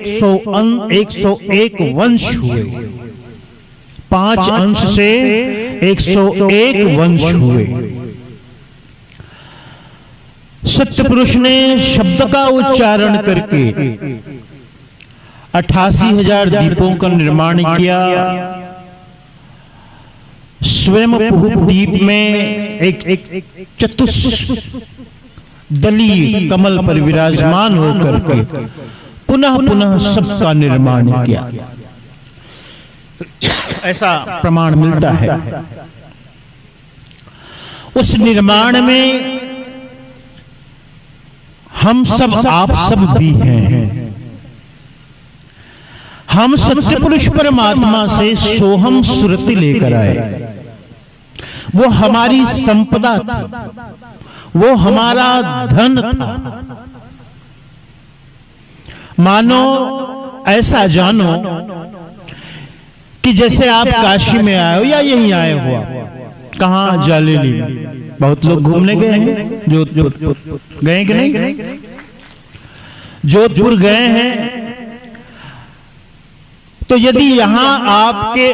101 वंश हुए। 5 अंश से 101 वंश हुए। सत्य पुरुष ने शब्द का उच्चारण करके 88,000 दीपों का निर्माण किया। स्वयं दीप में एक चतुष्दलीय कमल पर विराजमान होकर के पुनः पुनः सबका निर्माण किया, ऐसा प्रमाण मिलता है। उस निर्माण में हम सब, आप सब भी हैं। हम सत्य पुरुष परमात्मा से सोहम सुरति लेकर आए। वो हमारी संपदा थी, वो हमारा धन था। मानो, ऐसा जानो कि जैसे आप काशी में आए हो या यहीं आए हो। आप कहां? जालेली। बहुत लोग घूमने गए हैं। जोधपुर गए कि नहीं? जोधपुर गए हैं। तो यदि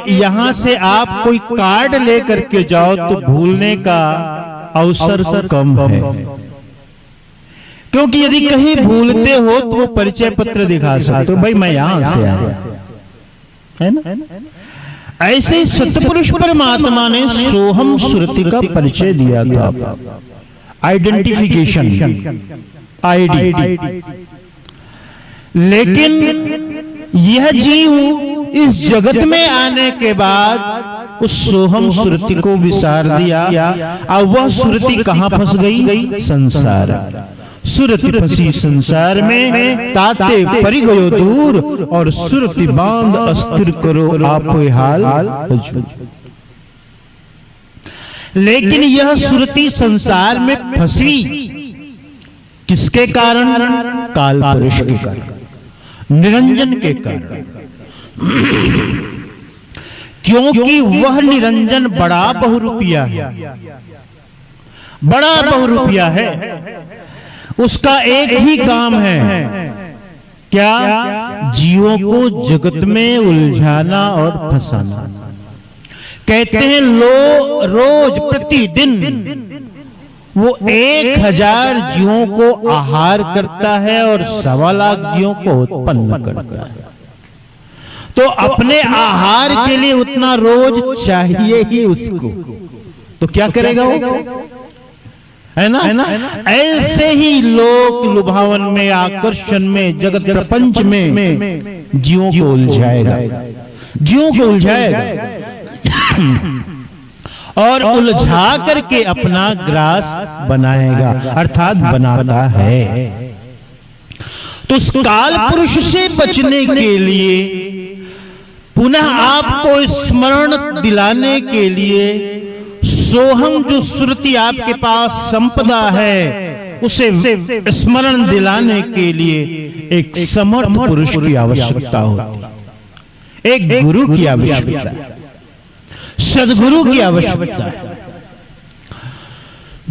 यहां से आप कोई कार्ड लेकर के जाओ तो भूलने का अवसर कम है, क्योंकि यदि कहीं भूलते हो तो वो परिचय पत्र दिखा सकते हो, भाई मैं यहां से आया, है ना? ऐसे ही सतपुरुष परमात्मा ने सोहम सुरति का परिचय दिया था, आइडेंटिफिकेशन, आईडी। लेकिन यह जीव इस जगत में आने के बाद उस सोहम सुरति को विसार दिया। अब वह सुरति कहां फंस गई? संसार। सुरति फंसी संसार में, ताते परि गयो दूर, और सुरति बांध अस्थिर करो आप हाल हजूर। लेकिन यह सुरति संसार में फंसी किसके कारण? काल पुरुष के कारण, निरंजन के कारण। क्योंकि वह निरंजन बड़ा बहुरूपिया है, बड़ा बहुरूपिया है। उसका एक ही काम है, क्या? जीवों को जगत में उलझाना और फंसाना। कहते हैं रोज प्रतिदिन वो 1000 जीवों को आहार करता है और 1.25 लाख जीवों को उत्पन्न करता है। तो अपने आहार के लिए उतना रोज चाहिए ही उसको, तो क्या करेगा वो? है ना? ऐसे ही लोक लुभावन में, आकर्षण में, जगत प्रपंच में जीवों को उलझाएगा, जीवों को उलझाएगा और उलझा करके अपना ग्रास बनाएगा, अर्थात बनाता है। तो उस काल पुरुष से बचने के लिए, पुनः आपको स्मरण दिलाने के लिए, सोहम जो सुरति आपके पास संपदा है, उसे स्मरण दिलाने के लिए एक समर्थ पुरुष की आवश्यकता होती है, एक गुरु की आवश्यकता है, सदगुरु की आवश्यकता है।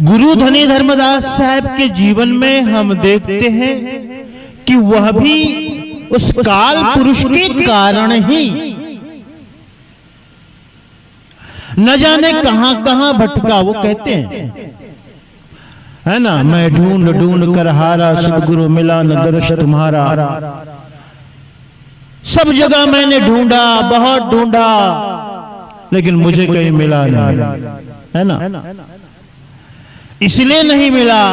गुरु धनी धर्मदास साहब के जीवन में हम देखते हैं कि वह भी उस काल पुरुष के कारण ही न जाने कहां कहां भटका। वो कहते हैं, है ना, मैं ढूंढ ढूंढ कर हारा, सदगुरु मिला न दर्श तुम्हारा। सब जगह मैंने ढूंढा, बहुत ढूंढा, लेकिन मुझे कहीं मिला नहीं, है ना? इसलिए नहीं मिला,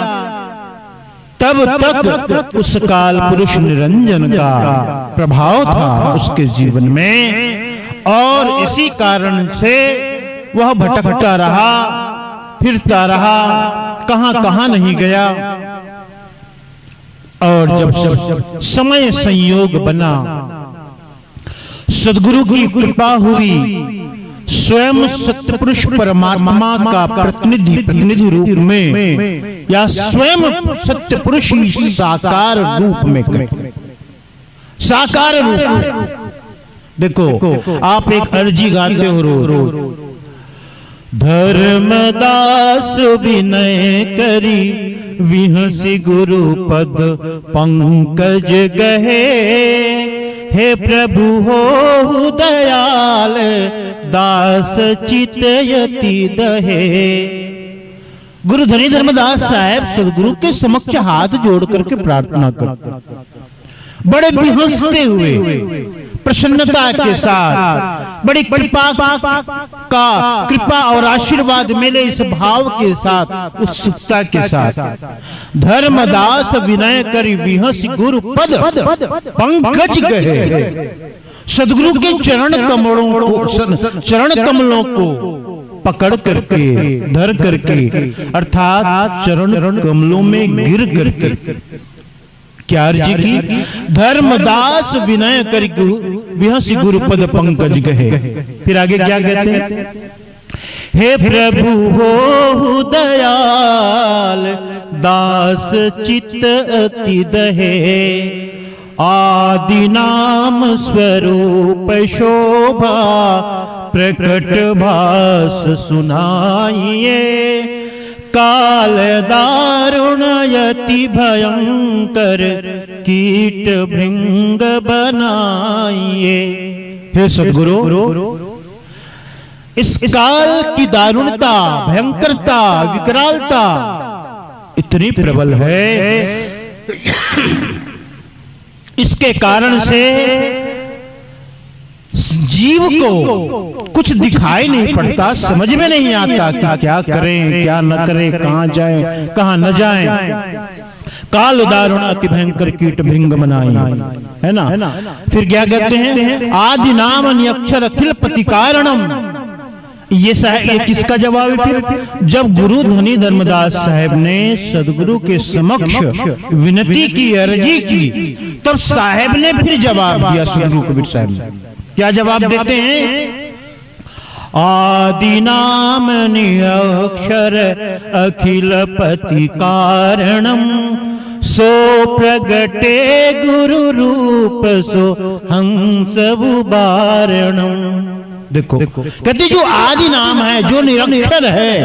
तब तक उस काल पुरुष निरंजन का प्रभाव था उसके जीवन में, और इसी कारण से वह भटकता रहा, फिरता रहा, कहां कहां नहीं गया। और जब समय संयोग बना, सद्गुरु की कृपा हुई, स्वयं सत्यपुरुष परमात्मा का प्रतिनिधि रूप में, या स्वयं सत्यपुरुष साकार रूप में, साकार रूप में। देखो, आप एक अर्जी गाते हो रोज, धर्मदास विनय करी, विहसी गुरु पद पंकज गहे, हे प्रभु हो दयाल दास चितयति दहे। गुरु धनी धर्मदास साहब सदगुरु के समक्ष हाथ जोड़ करके प्रार्थना करते, बड़े बिहसते हुए, प्रसन्नता के साथ, बड़ी कृपा और आशीर्वाद मिले इस भाव के साथ, उत्सुकता के साथ। धर्मदास विनय करी विहस गुरु पद पंकज गहे। सदगुरु के चरण कमलों को पकड़ करके, धर करके, अर्थात चरण कमलों में गिर करके क्या अर्जी की? धर्मदास विनय करि विहसि गुरु पद पंकज गहे। फिर आगे क्या कहते हैं? हे प्रभु हो दयाल दास चित अति दहे। आदि नाम स्वरूप शोभा प्रकट भास सुनाइए। काल दारुण यति भयंकर कीट भृंग बनाइए। हे सद्गुरु, इस काल की दारुणता, भयंकरता, विकरालता इतनी प्रबल है, इसके कारण से जीव को कुछ दिखाई नहीं पड़ता, समझ में नहीं आता कि क्या करें क्या न करें, कहां जाएं कहां न जाएं। काल दारुण अति भयंकर कीट भृंग बनाई, है ना। फिर क्या कहते हैं? आदि नाम अक्षर अखिल पति कारणम। ये किसका जवाब है? फिर जब गुरु धनी धर्मदास साहब ने सदगुरु के समक्ष विनती की, अर्जी की, तब साहब ने फिर जवाब दिया। सदगुरु कबीर साहब ने क्या जवाब देते हैं? आदि नाम निअक्षर अखिल पति कारणम। सो प्रगटे गुरु रूप सो हंस उबारणम। देखो कहते जो आदि नाम है, जो निरक्षर है,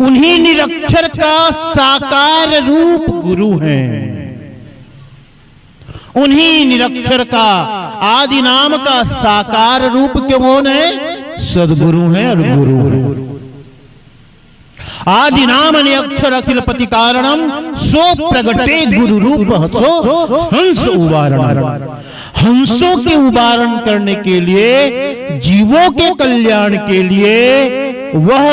उन्हीं निरक्षर का साकार रूप गुरु है। उन्हीं निरक्षर का, आदि नाम का साकार रूप कौन है? सदगुरु है और गुरु है। आदि नाम निअक्षर अखिल पति कारणम। सो प्रगटे गुरु रूप सो हंस उबारण। हंसों के उबारण करने के लिए, जीवों के कल्याण के लिए वह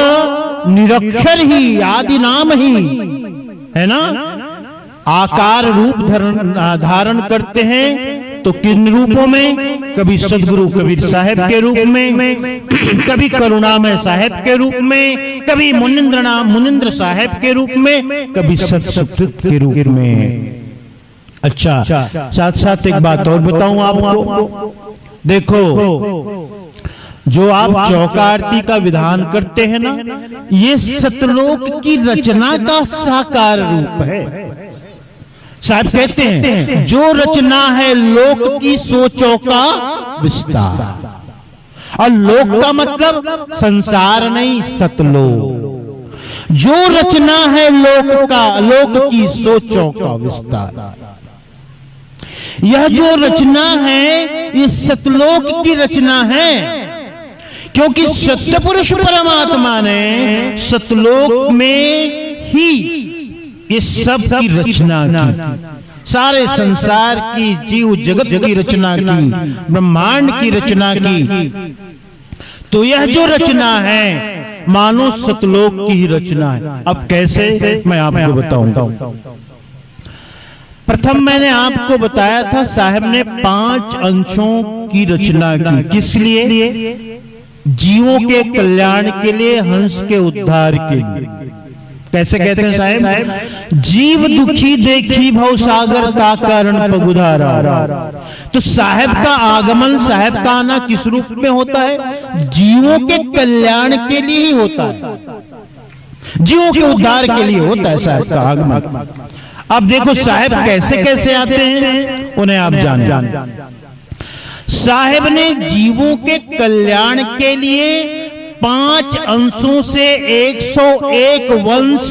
निरक्षर ही, आदि नाम ही, है ना, आकार रूप धारण करते हैं। तो किन रूपों में? कभी सदगुरु कबीर साहब के रूप में, कभी करुणामय साहब के रूप में, कभी मुनिंद्र साहब के रूप में, कभी सत्सुकृत के रूप में। अच्छा, साथ साथ एक बात और बताऊं आपको। देखो, जो आप चौका आरती का विधान करते हैं ना, ये सतलोक की रचना का साकार रूप है। साहब कहते हैं जो रचना है लोक की, सो चौका विस्तार। और लोक का मतलब संसार नहीं, सतलोक। जो रचना है लोक की, सो चौका विस्तार। यह जो रचना है, ये सतलोक की रचना है, क्योंकि सत्य पुरुष परमात्मा ने सतलोक में ही इस सब की रचना की। सारे संसार की, जीव जगत की रचना की, ब्रह्मांड की रचना की। तो यह जो रचना है, मानो सतलोक की ही रचना है। अब कैसे, मैं आपको बताऊंगा। प्रथम मैंने आपको बताया था, साहब ने 5 अंशों की रचना की। किस लिए? जीवों के कल्याण के लिए, हंस के उद्धार के लिए। कैसे कहते हैं साहब? जीव दुखी देखी भव सागर ता कारण पगुधारा। तो साहब का आगमन, साहब का आना किस रूप में होता है? जीवों के कल्याण के लिए ही होता है, जीवों के उद्धार के लिए होता है साहब का आगमन। अब देखो साहब कैसे कैसे आते हैं, उन्हें आप जाने। साहब ने जीवों के कल्याण के लिए 5 अंशों से 101 वंश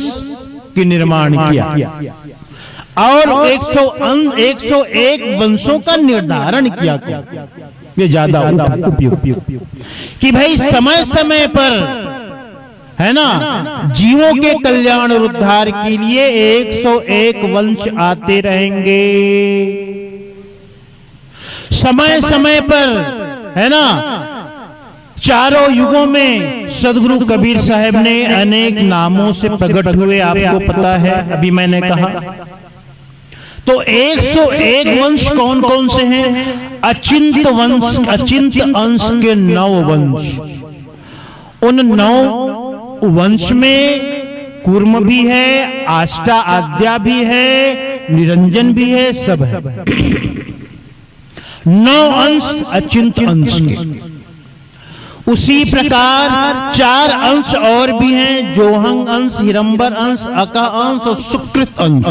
की निर्माण किया। और 101 वंशों का निर्धारण किया गया। ये ज्यादा उपयुक्त कि भाई समय समय पर है ना जीवों के कल्याण और उद्धार के लिए 101 वंश आते रहेंगे। समय समय पर है ना चारों युगों में सदगुरु कबीर साहब ने अनेक नामों से प्रकट हुए, आपको पता है, अभी मैंने कहा। तो 101 वंश कौन कौन से हैं? अचिंत वंश, अचिंत अंश के 9 वंश। उन 9 वंश में कूर्म भी है, आष्टा आद्या भी है, निरंजन भी है, सब है। 9 अंश अचिंत अंश के। उसी प्रकार 4 अंश और भी हैं, जोहंग अंश, हिरंबर अंश, अका अंश और सुकृत अंश।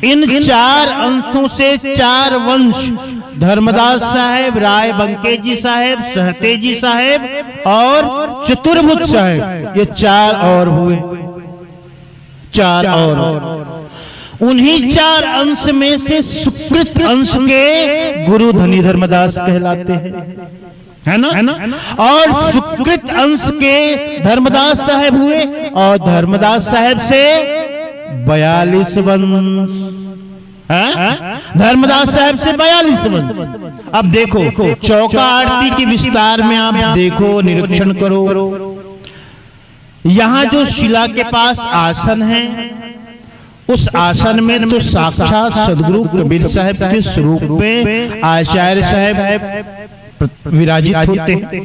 इन 4 अंशों से 4 वंश धर्मदास साहेब, राय बंकेजी साहेब, सहतेजी साहेब और चतुर्भुज साहेब, ये 4 और हुए। 4 और उन्हीं 4 अंश में से सुकृत अंश के गुरु धनी धर्मदास कहलाते हैं, है ना? और सुकृत अंश के धर्मदास साहेब हुए और धर्मदास साहेब से 42 वंश, धर्मदास साहेब से 42 वंश। अब देखो चौका आरती की विस्तार में आप देखो, निरीक्षण करो। यहां जो शिला के पास आसन है, उस आसन में तो साक्षात सदगुरु कबीर साहब के स्वरूप में आचार्य साहब विराजित होते हैं।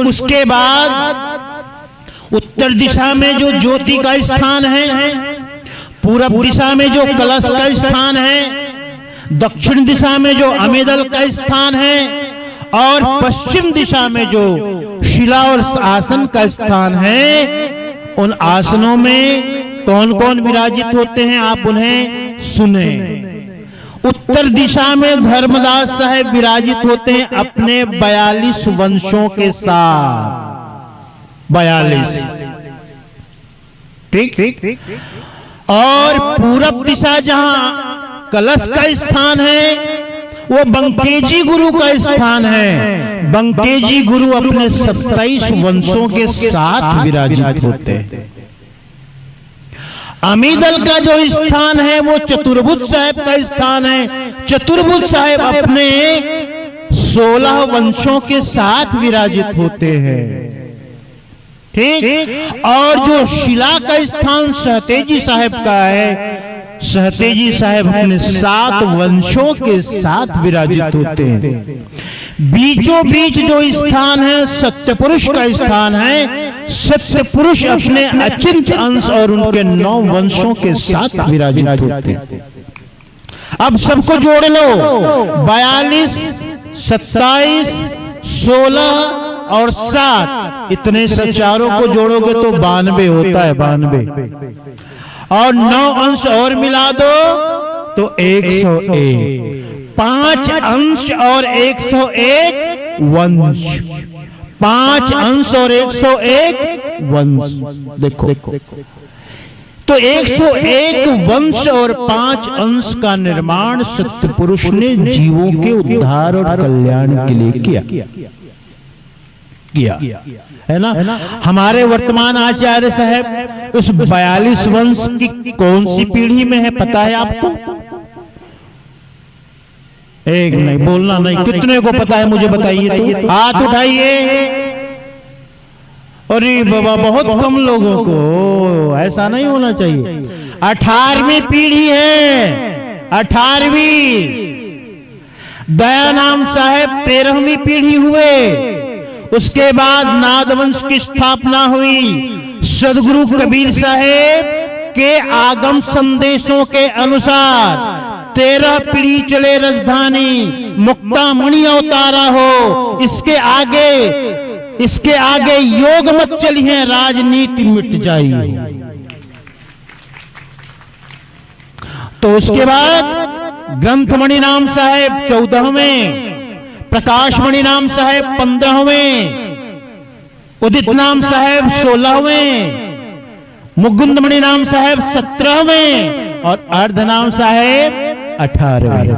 उसके बाद उत्तर दिशा में जो ज्योति का स्थान है, पूरब दिशा में जो कलश का स्थान है, दक्षिण दिशा में जो अमेदल का स्थान है और पश्चिम दिशा में जो शिला और आसन का स्थान है, उन आसनों में कौन कौन विराजित होते हैं आप उन्हें सुने। उत्तर दिशा में धर्मदास साहेब विराजित होते हैं अपने 42 वंशों के साथ। 42, ठीक। और पूरब दिशा जहां कलश का स्थान है, वो बंकेजी गुरु का स्थान है। बंकेजी गुरु अपने 27 वंशों के साथ विराजित होते हैं। अमीदल का जो स्थान है वो चतुर्भुज साहेब का स्थान है। चतुर्भुज साहेब अपने 16 वंशों के साथ विराजित होते हैं, ठीक। और जो शिला का स्थान सहतेजी साहेब का है, सहतेजी साहेब अपने 7 वंशों के साथ विराजित होते हैं। बीचों बीच जो स्थान है सत्य पुरुष का स्थान है। सत्य पुरुष अपने अचिंत अंश और उनके 9 वंशों के साथ विराजित होते हैं। अब सबको जोड़ लो, 42, 27, 16 और 7, इतने से चारों को जोड़ोगे तो 92 होता है, 92। और 9 अंश और मिला दो तो 101। 5 अंश और 101 वंश। 5 अंश और 101 वंश। देखो तो 101 वंश और 5 अंश का निर्माण सत्य पुरुष ने जीवों के उद्धार और कल्याण के लिए किया, है ना? हमारे वर्तमान आचार्य साहब उस 42 वंश की कौन सी पीढ़ी में है पता है आपको? एक नहीं, बोलना नहीं, कितने को पता है मुझे बताइए तो, हाथ उठाइए। अरे बाबा बहुत कम लोगों को, ऐसा नहीं होना चाहिए। 18वीं पीढ़ी है, 18वीं। दयानाम साहेब 13वीं पीढ़ी हुए। उसके बाद नादवंश की स्थापना हुई। सदगुरु कबीर साहेब के आगम संदेशों के अनुसार 13 पीढ़ी चले राजधानी, मुक्ता मणि अवतारा हो। इसके आगे योग मत चलिए, राजनीति मिट जाएगी। तो उसके बाद ग्रंथमणि नाम साहेब 14वें, प्रकाश मणि नाम साहेब 15वें, उदित नाम साहेब 16वें, मुकुंदमणि नाम साहेब 17वें और अर्धनाम साहेब 18वें।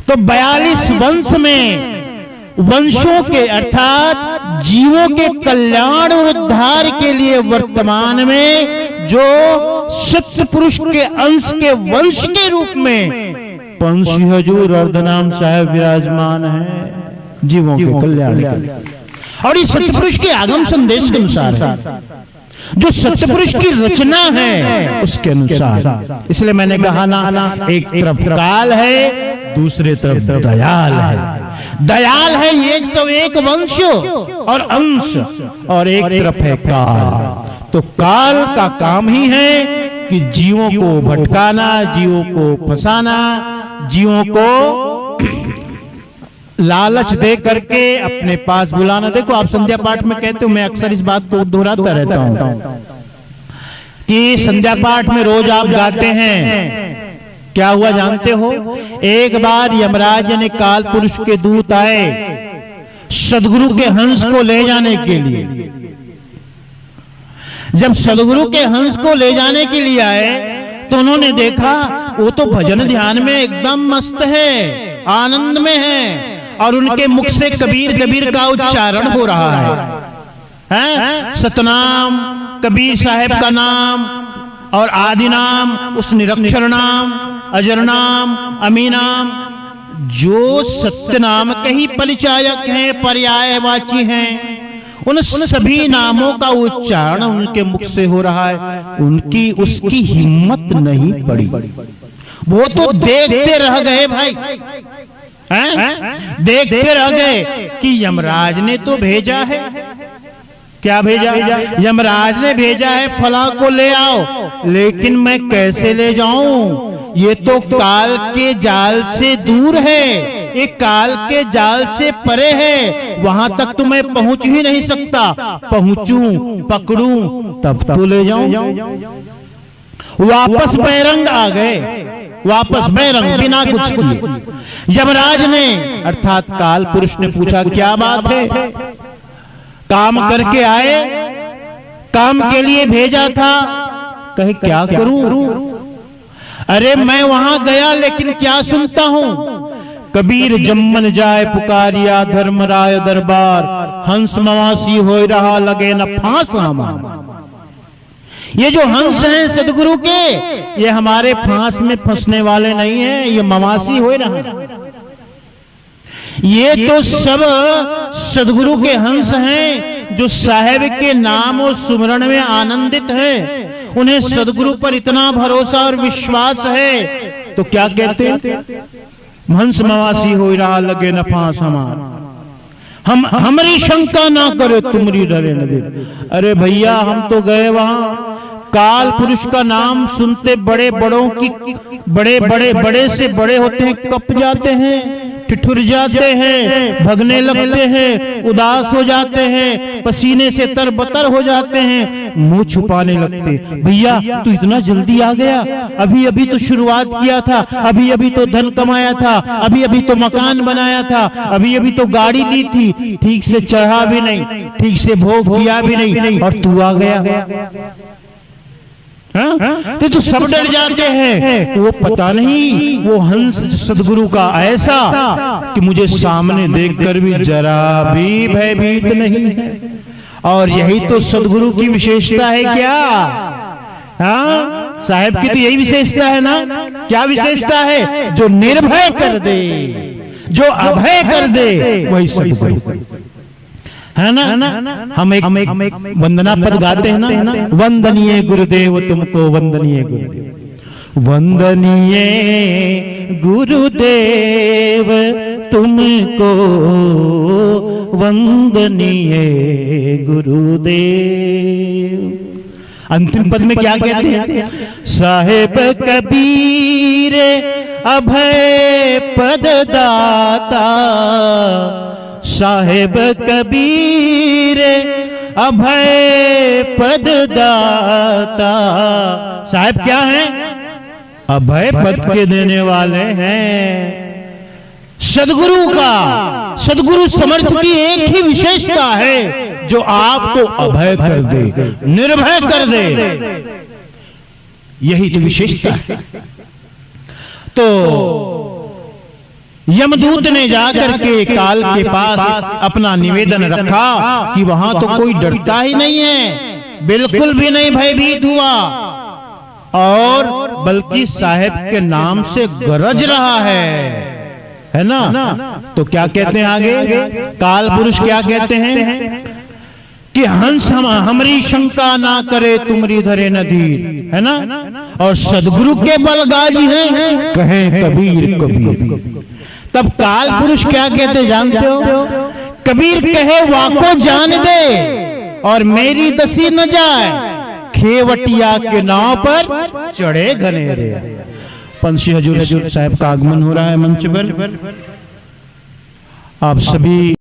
तो 42 वंश में वंशों के अर्थात जीवों के कल्याण और उद्धार के लिए वर्तमान में जो सत्य पुरुष के अंश के वंश के रूप में पंछी हजूर अर्धनाम साहेब विराजमान है जीवों के कल्याण के लिए। और इस सत्य पुरुष के आगम संदेश के अनुसार है, जो सत्य पुरुष की रचना है उसके अनुसार। इसलिए मैंने कहा ना, एक तरफ काल है, दूसरे तरफ दयाल है। दयाल है 101 वंश और अंश, और एक तरफ है काल। तो काल का काम ही है कि जीवों को भटकाना, जीवों को फंसाना, जीवों को लालच दे करके अपने पास बुलाना। देखो आप संध्या पाठ में कहते हो, मैं अक्सर इस बात को दोहराता रहता हूं कि संध्या पाठ में रोज आप गाते हैं, क्या हुआ जानते हो? एक बार यमराज ने काल पुरुष के दूत आए सदगुरु के हंस को ले जाने के लिए। जब सदगुरु के हंस को ले जाने के लिए आए तो उन्होंने देखा वो तो भजन ध्यान में एकदम मस्त है, आनंद में है, और उनके मुख से कबीर कबीर का उच्चारण हो रहा है। सतनाम, कबीर साहब का नाम और आदि नाम, उस निरक्षर नाम, अजर नाम, अमी नाम, जो सत्य नाम के ही परिचायक हैं, पर्यायवाची हैं, उन सभी नामों का उच्चारण उनके मुख से हो रहा है। उनकी उसकी हिम्मत नहीं पड़ी, वो तो देखते रह गए भाई, देखते रह गए कि यमराज ने तो भेजा है। क्या भेजा? यमराज ने भेजा है फला को ले आओ, लेकिन मैं कैसे ले जाऊं? ये तो काल के जाल से दूर है, ये काल के जाल से परे है, वहां तक तो मैं पहुंच ही नहीं सकता। पहुंचूं, पकड़ूं, तब तो ले जाऊं। वापस बैरंग आ गए, वापस बैरंग, बिना कुछ किए। यमराज ने अर्थात काल पुरुष ने पूछा, क्या बात है? काम करके आए, काम के लिए भेजा था। कहे क्या करूं? अरे मैं वहां गया, लेकिन क्या सुनता हूं? कबीर जम्मन जाए पुकारिया, धर्मराय दरबार, हंस मवासी हो रहा लगे न फांस हमारा। ये जो हंस हैं सदगुरु के, ये हमारे फांस में फंसने वाले नहीं हैं, ये मवासी हो रहा। ये तो सब सदगुरु के हंस हैं जो साहेब के नाम और सुमरण में आनंदित हैं। उन्हें सदगुरु पर इतना भरोसा और विश्वास है, तो क्या कहते हैं? हंस मवासी हो रहा लगे न फांस हमार, हम हमारी शंका ना करे तुमरी डरे न दे। अरे भैया हम तो गए वहां, काल पुरुष का नाम सुनते बड़े बड़ों की, बड़े से बड़े होते हैं, कप जाते हैं, ठिठुर जाते हैं, भगने लगते हैं, उदास हो जाते हैं, पसीने से तरबतर हो जाते हैं, मुंह छुपाने लगते। भैया तू इतना जल्दी आ गया, अभी अभी तो शुरुआत किया था, अभी अभी तो धन कमाया था, अभी अभी तो मकान बनाया था, अभी अभी तो गाड़ी ली थी, ठीक से चढ़ा भी नहीं, ठीक से भोग किया भी नहीं, और तू आ गया। तो सब डर जाते हैं। वो पता नहीं वो हंस सदगुरु का ऐसा कि मुझे सामने देखकर भी जरा भी भयभीत नहीं है। और यही तो सदगुरु की विशेषता है क्या? हाँ, साहब की तो यही विशेषता है ना। क्या विशेषता है? जो निर्भय कर दे, जो अभय कर दे, वही सदगुरु है ना। हम एक वंदना पद गाते हैं ना, वंदनीय गुरुदेव तुमको, वंदनीय गुरुदेव, वंदनीय गुरुदेव तुमको, वंदनीय गुरुदेव। अंतिम पद में क्या कहते हैं? साहेब कबीर अभय पद दाता, साहेब कबीर अभय पद दाता। साहेब क्या है? अभय पद के देने वाले हैं। सदगुरु का, सदगुरु समर्थ की एक ही विशेषता है जो आपको अभय कर दे, निर्भय कर दे। यही तो विशेषता है। तो यमदूत ने जाकर के काल के पास अपना निवेदन रखा कि वहां तो कोई डरता ही नहीं है, बिल्कुल भी नहीं भयभीत हुआ, और बल्कि साहेब के नाम से गरज रहा है ना। तो क्या कहते हैं आगे, काल पुरुष क्या कहते हैं कि हंस हमारी शंका ना करे तुमरी धरे नदीर, है ना। और सदगुरु के बल गाजी हैं, कहें कबीर कबीर। तब काल पुरुष क्या कहते जानते हो, कबीर कहे वाको जान दे और मेरी दसी न जाए, खेवटिया के नाव पर चढ़े घनेरे। पंछी हजूर साहब का आगमन हो रहा है मंच पर। आप सभी